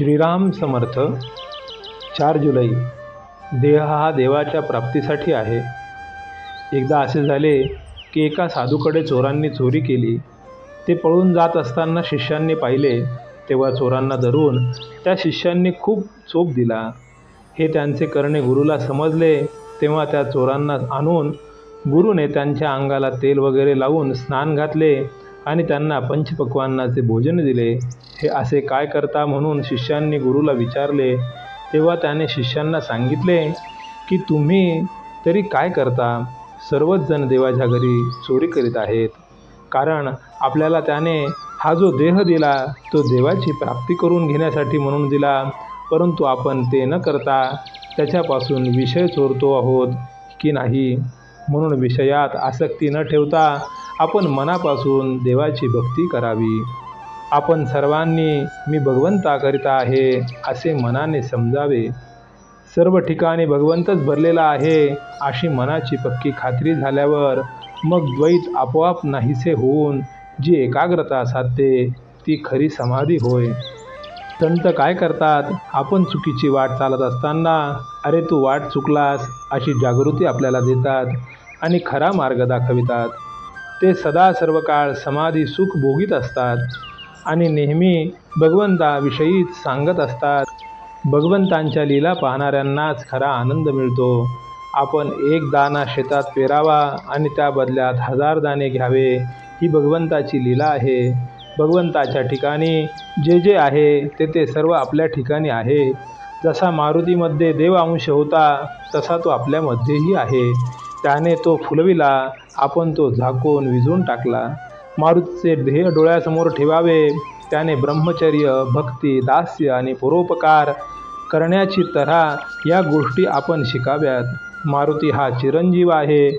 श्रीराम समर्थ। 4 जुलै। देह हा देवाच्या प्राप्तीसाठी आहे। एकदा असे झाले की एका साधूकडे चोरांनी चोरी केली। ते पळून जात असताना शिष्यांनी पाहिले, तेव्हा चोरांना धरून त्या शिष्यांनी खूप चोप दिला। हे त्यांचे करणे गुरुला समजले, तेव्हा त्या चोरांना आणून गुरुने त्यांच्या अंगाला तेल वगैरे लावून स्नान घातले आणि त्यांना पंचपक्वान्नाचे भोजन दिले। हे असे काय करता म्हणून शिष्यांनी गुरुला विचारले, तेव्हा त्याने शिष्यांना सांगितले की तुम्ही तरी काय करता? सर्वच जण देवाच्या घरी चोरी करीत आहेत, कारण आपल्याला त्याने हा जो देह दिला तो देवाची प्राप्ती करून घेण्यासाठी म्हणून दिला, परंतु आपण ते न करता त्याच्यापासून विषय चोरतो आहोत की नाही। म्हणून विषयात आसक्ती न ठेवता आपण मनापासून देवाची भक्ती करावी। आपण सर्वांनी मी भगवंताकरिता आहे असे मनाने समजावे। सर्व ठिकाणी भगवंतच भरलेला आहे अशी मनाची पक्की खात्री झाल्यावर मग द्वैत आपोआप नाहीसे होऊन जी एकाग्रता साधते ती खरी समाधी होय। संत काय करतात, आपण चुकीची वाट चालत असताना अरे तू वाट चुकलास अशी जागृती आपल्याला देतात आणि खरा मार्ग दाखवितात। ते सदा सर्व काळ समाधी सुख भोगीत असतात आणि नेहमी भगवंताविषयीच सांगत असतात। भगवंतांच्या लीला पाहणाऱ्यांनाच खरा आनंद मिळतो। आपण एक दाणा शेतात पेरावा आणि त्या बदल्यात 1000 दाणे घ्यावे, ही भगवंताची लीला आहे। भगवंताच्या ठिकाणी जे जे आहे ते सर्व आपल्या ठिकाणी आहे। जसा मारुतीमध्ये देव अंश होता तसा तो आपल्यामध्येही आहे। त्याने तो फुलविला, आपण तो झाकून विझून टाकला। मारुतीचे ध्येय डोळ्यासमोर ठेवावे, त्याने ब्रह्मचर्य, भक्ती, दास्य आणि परोपकार करण्याची तऱ्हा या गोष्टी आपण शिकाव्यात। मारुती हा चिरंजीव आहे।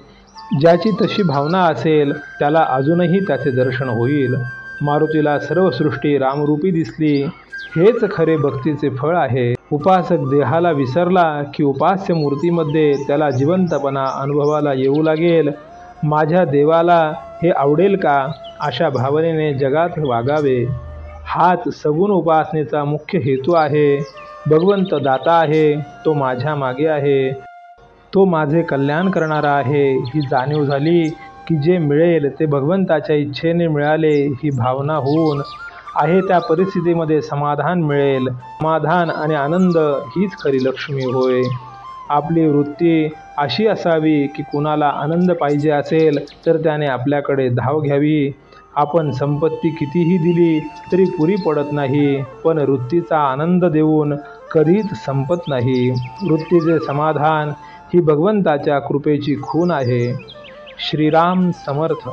ज्याची तशी भावना असेल त्याला अजूनही त्याचे दर्शन होईल। मारुतीला सर्व सृष्टी रामरूपी दिसली, हेच खरे भक्तीचे फळ आहे। उपासक देहाला विसरला की उपास्य मूर्तीमध्ये त्याला जिवंतपणा अनुभवाला येऊ लागेल। माझ्या देवाला हे आवडेल का, अशा भावनेने जगात वागावे। हाच सगुण उपासनेचा मुख्य हेतू आहे। भगवंत दाता आहे, तो माझ्या मागे आहे, तो माझे कल्याण करणारा आहे, ही जाणीव झाली की जे मिळेल ते भगवंताच्या इच्छेने मिळाले ही भावना होऊन आहे त्या परिस्थितीमध्ये समाधान मिळेल। समाधान आणि आनंद हीच खरी लक्ष्मी होय। आपली वृत्ती अशी असावी की कुणाला आनंद पाहिजे असेल तर त्याने आपल्याकडे धाव घ्यावी। आपण संपत्ती कितीही दिली तरी पुरी पडत नाही, पण वृत्तीचा आनंद देऊन कधीच संपत नाही। वृत्तीचे समाधान ही भगवंताच्या कृपेची खूण आहे। श्रीराम समर्थ।